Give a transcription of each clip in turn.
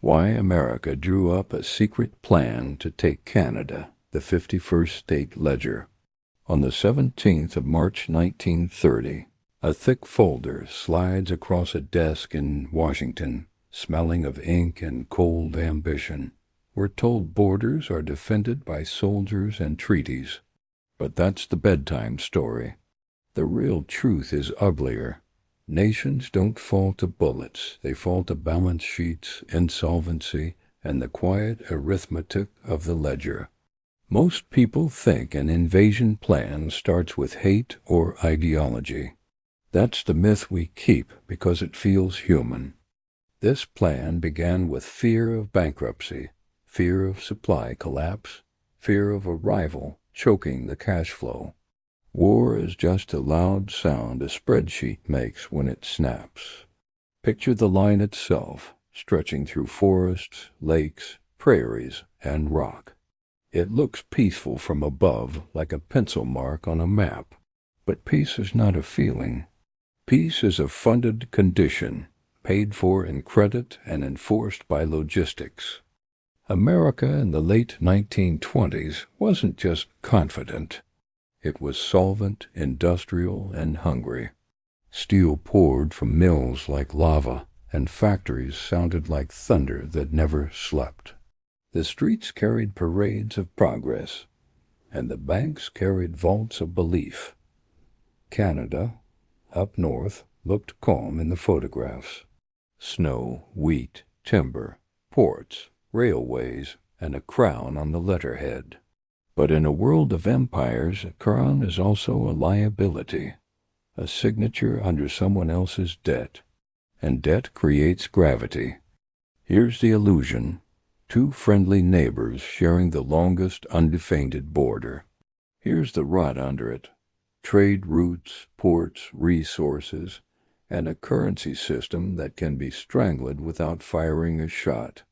Why America drew up a secret plan to take Canada, the 51st state ledger. On the 17th of March 1930, a thick folder slides across a desk in Washington, smelling of ink and cold ambition. We're told borders are defended by soldiers and treaties. But that's the bedtime story. The real truth is uglier. Nations don't fall to bullets. They fall to balance sheets, insolvency, and the quiet arithmetic of the ledger. Most people think an invasion plan starts with hate or ideology. That's the myth we keep because it feels human. This plan began with fear of bankruptcy, fear of supply collapse, fear of a rival choking the cash flow. War is just a loud sound a spreadsheet makes when it snaps. Picture the line itself, stretching through forests, lakes, prairies, and rock. It looks peaceful from above, like a pencil mark on a map. But peace is not a feeling. Peace is a funded condition, paid for in credit and enforced by logistics. America in the late 1920s wasn't just confident. It was solvent, industrial, and hungry. Steel poured from mills like lava, and factories sounded like thunder that never slept. The streets carried parades of progress, and the banks carried vaults of belief. Canada, up north, looked calm in the photographs. Snow, wheat, timber, ports, railways, and a crown on the letterhead. But in a world of empires, a crown is also a liability, a signature under someone else's debt, and debt creates gravity. Here's the illusion: two friendly neighbors sharing the longest undefended border. Here's the rot under it: trade routes, ports, resources, and a currency system that can be strangled without firing a shot.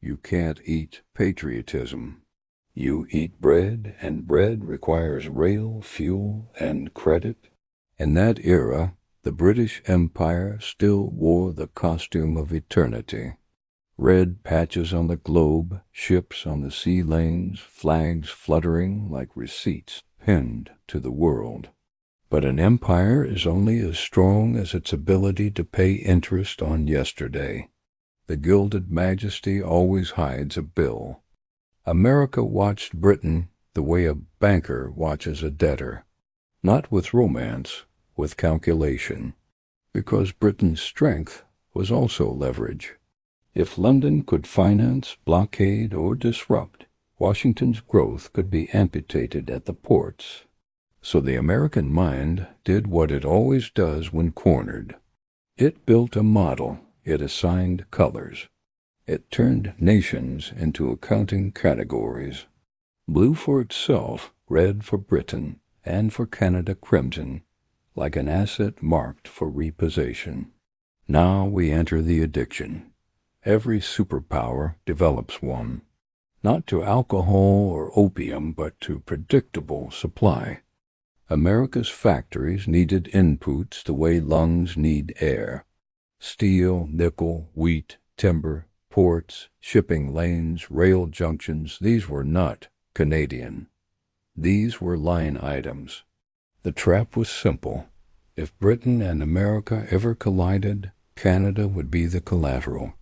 You can't eat patriotism. You eat bread, and bread requires rail, fuel, and credit. In that era, the British Empire still wore the costume of eternity. Red patches on the globe, ships on the sea lanes, flags fluttering like receipts pinned to the world. But an empire is only as strong as its ability to pay interest on yesterday. The gilded majesty always hides a bill. America watched Britain the way a banker watches a debtor, not with romance, with calculation, because Britain's strength was also leverage. If London could finance, blockade, or disrupt, Washington's growth could be amputated at the ports. So the American mind did what it always does when cornered. It built a model, it assigned colors. It turned nations into accounting categories. Blue for itself, red for Britain, and for Canada crimson, like an asset marked for repossession. Now we enter the addiction. Every superpower develops one, not to alcohol or opium, but to predictable supply. America's factories needed inputs the way lungs need air. Steel, nickel, wheat, timber, ports, shipping lanes, rail junctions, these were not Canadian. These were line items. The trap was simple. If Britain and America ever collided, Canada would be the collateral,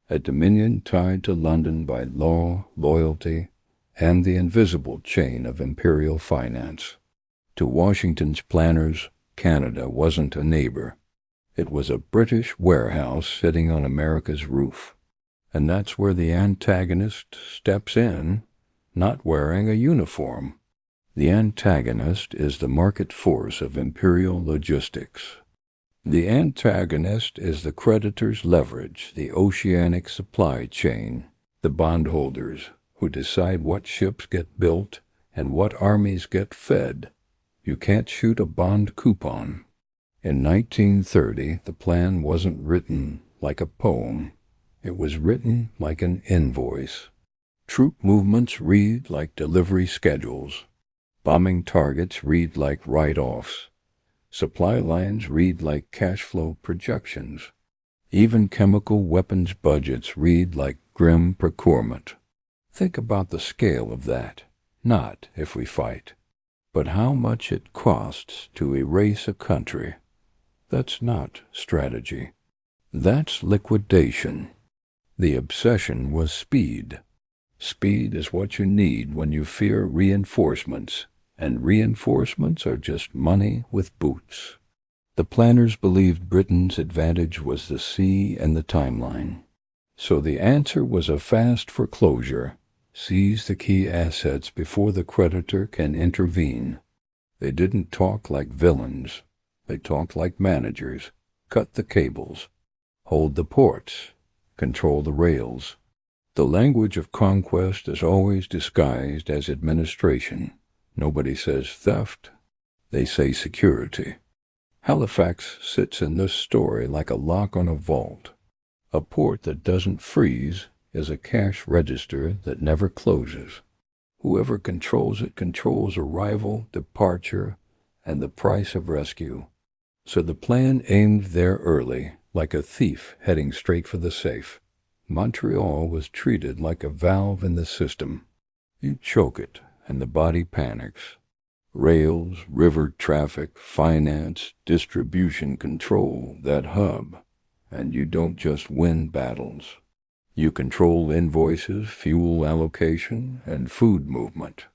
a dominion tied to London by law, loyalty, and the invisible chain of imperial finance. To Washington's planners, Canada wasn't a neighbor. It was a British warehouse sitting on America's roof. And that's where the antagonist steps in, not wearing a uniform. The antagonist is the market force of imperial logistics. The antagonist is the creditor's leverage, the oceanic supply chain, the bondholders who decide what ships get built and what armies get fed. You can't shoot a bond coupon. In 1930, the plan wasn't written like a poem. It was written like an invoice. Troop movements read like delivery schedules. Bombing targets read like write-offs. Supply lines read like cash flow projections. Even chemical weapons budgets read like grim procurement. Think about the scale of that. Not if we fight, but how much it costs to erase a country. That's not strategy. That's liquidation. The obsession was speed. Speed is what you need when you fear reinforcements, and reinforcements are just money with boots. The planners believed Britain's advantage was the sea and the timeline. So the answer was a fast foreclosure. Seize the key assets before the creditor can intervene. They didn't talk like villains. They talked like managers. Cut the cables. Hold the ports. Control the rails. The language of conquest is always disguised as administration. Nobody says theft. They say security. Halifax sits in this story like a lock on a vault. A port that doesn't freeze is a cash register that never closes. Whoever controls it controls arrival, departure, and the price of rescue. So the plan aimed there early, like a thief heading straight for the safe. Montreal was treated like a valve in the system. You choke it, and the body panics. Rails, river traffic, finance, distribution control that hub. And you don't just win battles. You control invoices, fuel allocation, and food movement.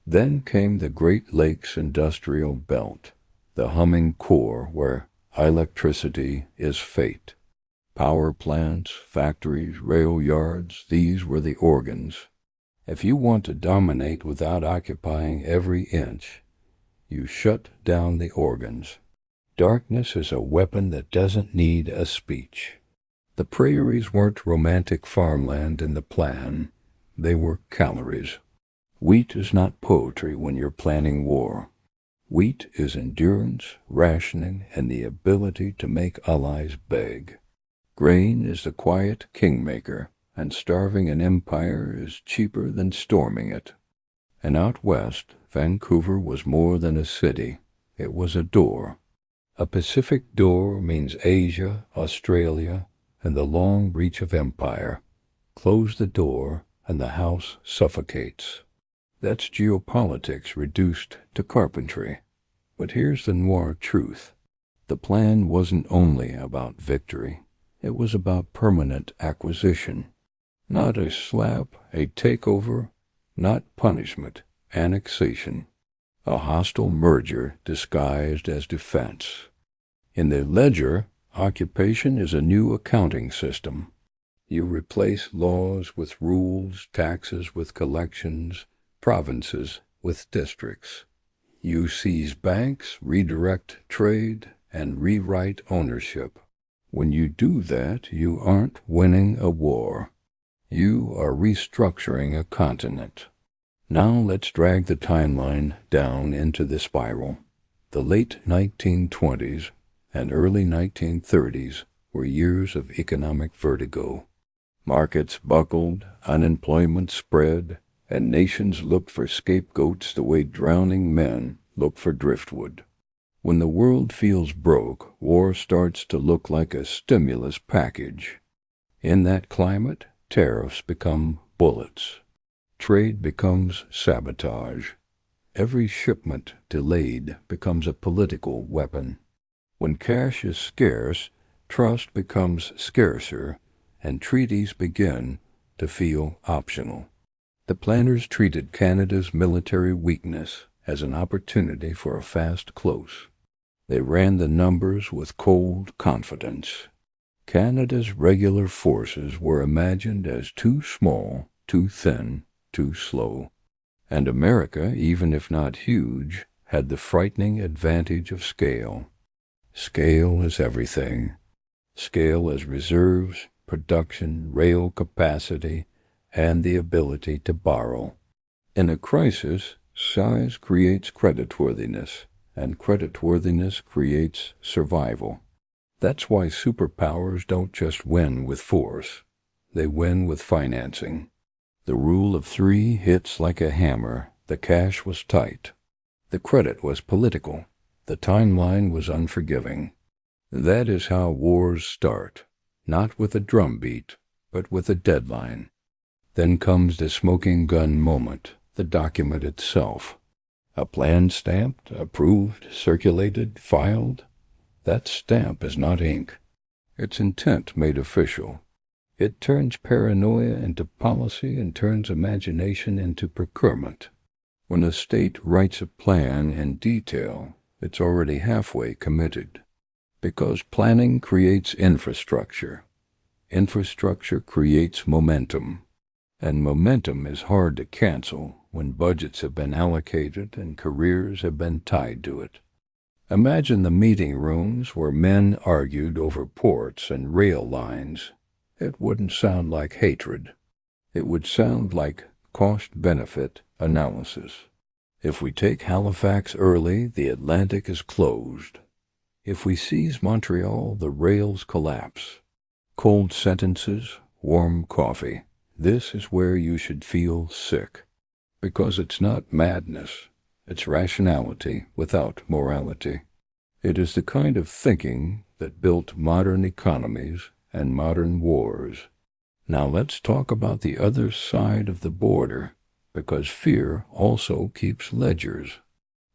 Then came the Great Lakes Industrial Belt, the humming core where electricity is fate. Power plants, factories, rail yards, these were the organs. If you want to dominate without occupying every inch, you shut down the organs. Darkness is a weapon that doesn't need a speech. The prairies weren't romantic farmland in the plan. They were calories. Wheat is not poetry when you're planning war. Wheat is endurance, rationing, and the ability to make allies beg. Grain is the quiet kingmaker, and starving an empire is cheaper than storming it. And out west, Vancouver was more than a city. It was a door. A Pacific door means Asia, Australia, and the long reach of empire. Close the door, and the house suffocates. That's geopolitics reduced to carpentry. But here's the noir truth. The plan wasn't only about victory. It was about permanent acquisition. Not a slap, a takeover, not punishment, annexation. A hostile merger disguised as defense. In the ledger, occupation is a new accounting system. You replace laws with rules, taxes with collections, provinces with districts. You seize banks, redirect trade, and rewrite ownership. When you do that, you aren't winning a war. You are restructuring a continent. Now let's drag the timeline down into the spiral. The late 1920s and early 1930s were years of economic vertigo. Markets buckled, unemployment spread, and nations looked for scapegoats the way drowning men look for driftwood. When the world feels broke, war starts to look like a stimulus package. In that climate, tariffs become bullets. Trade becomes sabotage. Every shipment delayed becomes a political weapon. When cash is scarce, trust becomes scarcer, and treaties begin to feel optional. The planners treated Canada's military weakness as an opportunity for a fast close. They ran the numbers with cold confidence. Canada's regular forces were imagined as too small, too thin, too slow. And America, even if not huge, had the frightening advantage of scale. Scale is everything. Scale as reserves, production, rail capacity, and the ability to borrow. In a crisis, size creates creditworthiness, and creditworthiness creates survival. That's why superpowers don't just win with force. They win with financing. The rule of three hits like a hammer. The cash was tight. The credit was political. The timeline was unforgiving. That is how wars start, not with a drumbeat, but with a deadline. Then comes the smoking gun moment, the document itself. A plan stamped, approved, circulated, filed. That stamp is not ink. It's intent made official. It turns paranoia into policy and turns imagination into procurement. When a state writes a plan in detail, it's already halfway committed. Because planning creates infrastructure. Infrastructure creates momentum. And momentum is hard to cancel when budgets have been allocated and careers have been tied to it. Imagine the meeting rooms where men argued over ports and rail lines. It wouldn't sound like hatred. It would sound like cost-benefit analysis. If we take Halifax early, the Atlantic is closed. If we seize Montreal, the rails collapse. Cold sentences, warm coffee. This is where you should feel sick. Because it's not madness. It's rationality without morality. It is the kind of thinking that built modern economies and modern wars. Now let's talk about the other side of the border, because fear also keeps ledgers.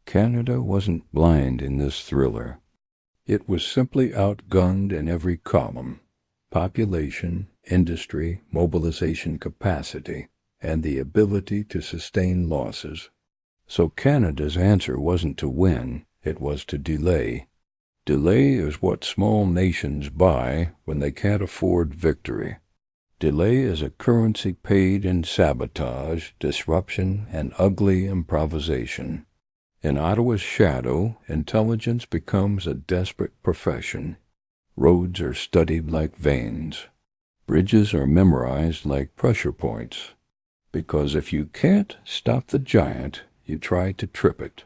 Canada wasn't blind in this thriller. It was simply outgunned in every column. Population, industry, mobilization capacity, and the ability to sustain losses. So Canada's answer wasn't to win, it was to delay. Delay is what small nations buy when they can't afford victory. Delay is a currency paid in sabotage, disruption, and ugly improvisation. In Ottawa's shadow, intelligence becomes a desperate profession. Roads are studied like veins. Bridges are memorized like pressure points. Because if you can't stop the giant, you try to trip it.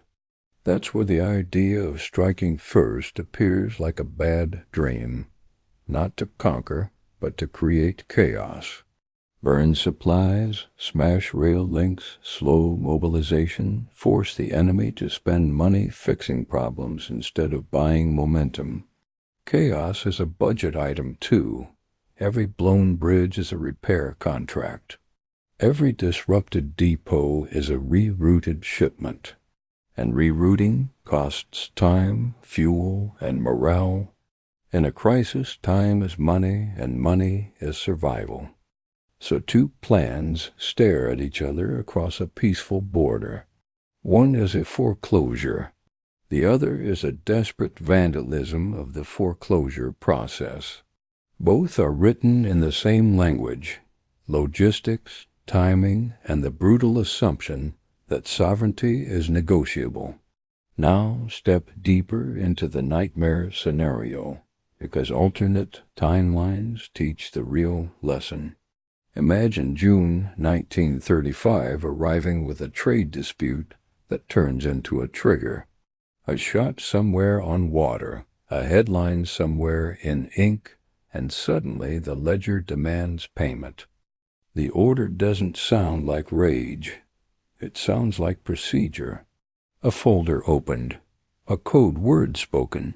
That's where the idea of striking first appears like a bad dream. Not to conquer, but to create chaos. Burn supplies, smash rail links, slow mobilization, force the enemy to spend money fixing problems instead of buying momentum. Chaos is a budget item too. Every blown bridge is a repair contract. Every disrupted depot is a rerouted shipment. And rerouting costs time, fuel, and morale. In a crisis, time is money, and money is survival. So two plans stare at each other across a peaceful border. One is a foreclosure. The other is a desperate vandalism of the foreclosure process. Both are written in the same language, logistics, timing, and the brutal assumption that sovereignty is negotiable. Now step deeper into the nightmare scenario, because alternate timelines teach the real lesson. Imagine June 1935 arriving with a trade dispute that turns into a trigger. A shot somewhere on water, a headline somewhere in ink, and suddenly the ledger demands payment. The order doesn't sound like rage. It sounds like procedure. A folder opened, a code word spoken.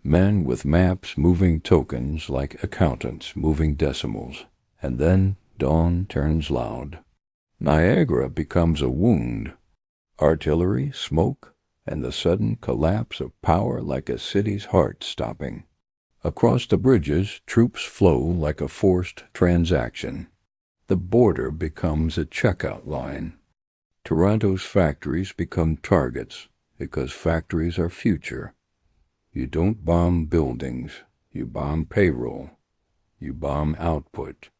Men with maps moving tokens like accountants moving decimals, and then dawn turns loud. Niagara becomes a wound. Artillery, smoke, and the sudden collapse of power like a city's heart stopping. Across the bridges, troops flow like a forced transaction. The border becomes a checkout line. Toronto's factories become targets because factories are future. You don't bomb buildings, you bomb payroll. You bomb output.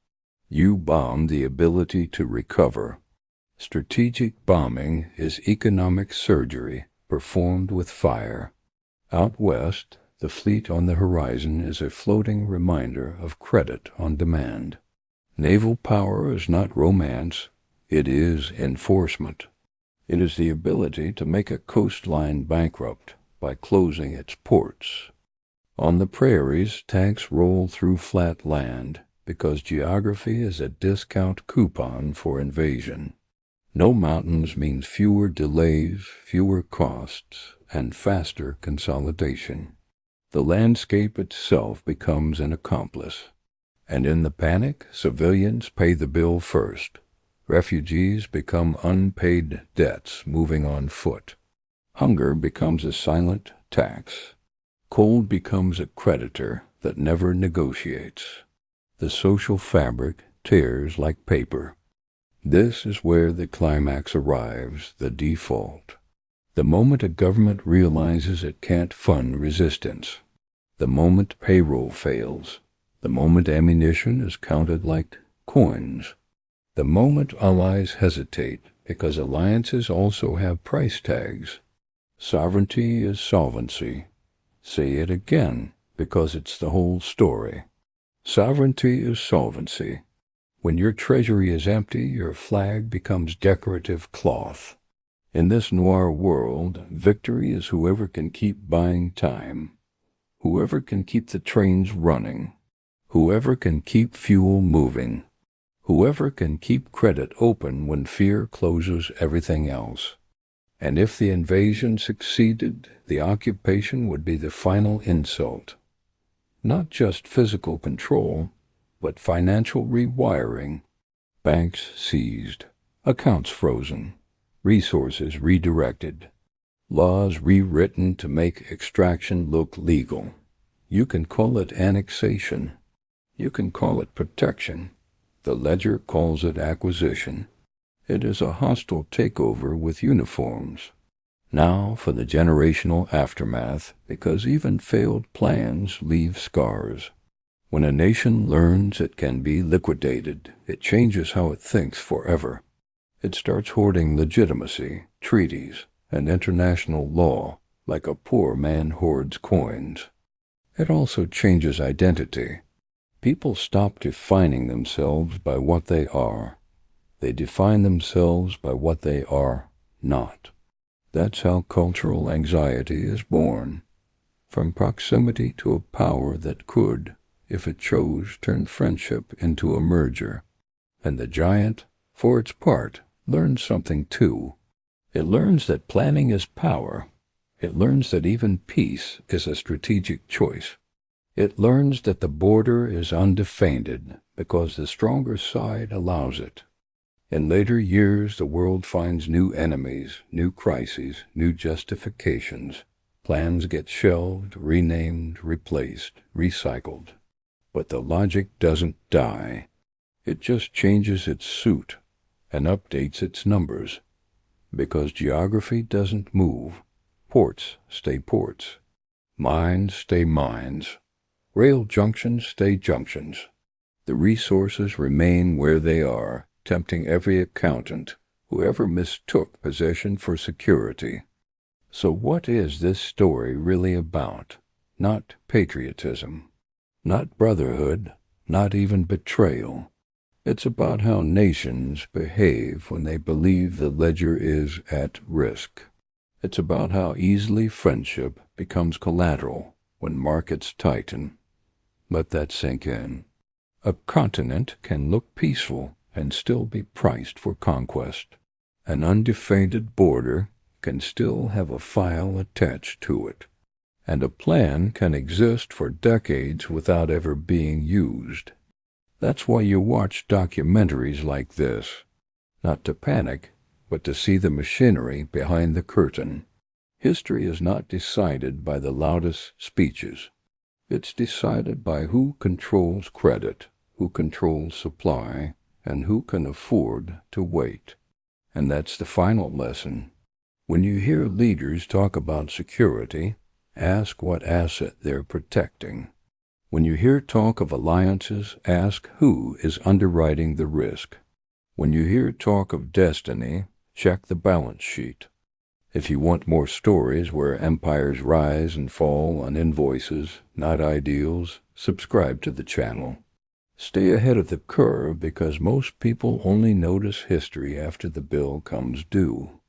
You bomb the ability to recover. Strategic bombing is economic surgery performed with fire. Out west, the fleet on the horizon is a floating reminder of credit on demand. Naval power is not romance, it is enforcement. It is the ability to make a coastline bankrupt by closing its ports. On the prairies, tanks roll through flat land because geography is a discount coupon for invasion. No mountains means fewer delays, fewer costs, and faster consolidation. The landscape itself becomes an accomplice. And in the panic, civilians pay the bill first. Refugees become unpaid debts moving on foot. Hunger becomes a silent tax. Cold becomes a creditor that never negotiates. The social fabric tears like paper. This is where the climax arrives, the default. The moment a government realizes it can't fund resistance. The moment payroll fails. The moment ammunition is counted like coins. The moment allies hesitate because alliances also have price tags. Sovereignty is solvency. Say it again, because it's the whole story. Sovereignty is solvency. When your treasury is empty, your flag becomes decorative cloth. In this noir world, victory is whoever can keep buying time, whoever can keep the trains running, whoever can keep fuel moving, whoever can keep credit open when fear closes everything else. And if the invasion succeeded, the occupation would be the final insult. Not just physical control, but financial rewiring. Banks seized, accounts frozen, resources redirected, laws rewritten to make extraction look legal. You can call it annexation. You can call it protection. The ledger calls it acquisition. It is a hostile takeover with uniforms. Now for the generational aftermath, because even failed plans leave scars. When a nation learns it can be liquidated, it changes how it thinks forever. It starts hoarding legitimacy, treaties, and international law like a poor man hoards coins. It also changes identity. People stop defining themselves by what they are. They define themselves by what they are not. That's how cultural anxiety is born. From proximity to a power that could, if it chose, turn friendship into a merger. And the giant, for its part, learns something too. It learns that planning is power. It learns that even peace is a strategic choice. It learns that the border is undefended because the stronger side allows it. In later years, the world finds new enemies, new crises, new justifications. Plans get shelved, renamed, replaced, recycled. But the logic doesn't die. It just changes its suit and updates its numbers. Because geography doesn't move. Ports stay ports. Mines stay mines. Rail junctions stay junctions. The resources remain where they are, tempting every accountant who ever mistook possession for security. So what is this story really about? Not patriotism, not brotherhood, not even betrayal. It's about how nations behave when they believe the ledger is at risk. It's about how easily friendship becomes collateral when markets tighten. Let that sink in. A continent can look peaceful and still be priced for conquest. An undefended border can still have a file attached to it. And a plan can exist for decades without ever being used. That's why you watch documentaries like this. Not to panic, but to see the machinery behind the curtain. History is not decided by the loudest speeches. It's decided by who controls credit, who controls supply, and who can afford to wait. And that's the final lesson. When you hear leaders talk about security, ask what asset they're protecting. When you hear talk of alliances, ask who is underwriting the risk. When you hear talk of destiny, check the balance sheet. If you want more stories where empires rise and fall on invoices, not ideals, subscribe to the channel. Stay ahead of the curve because most people only notice history after the bill comes due.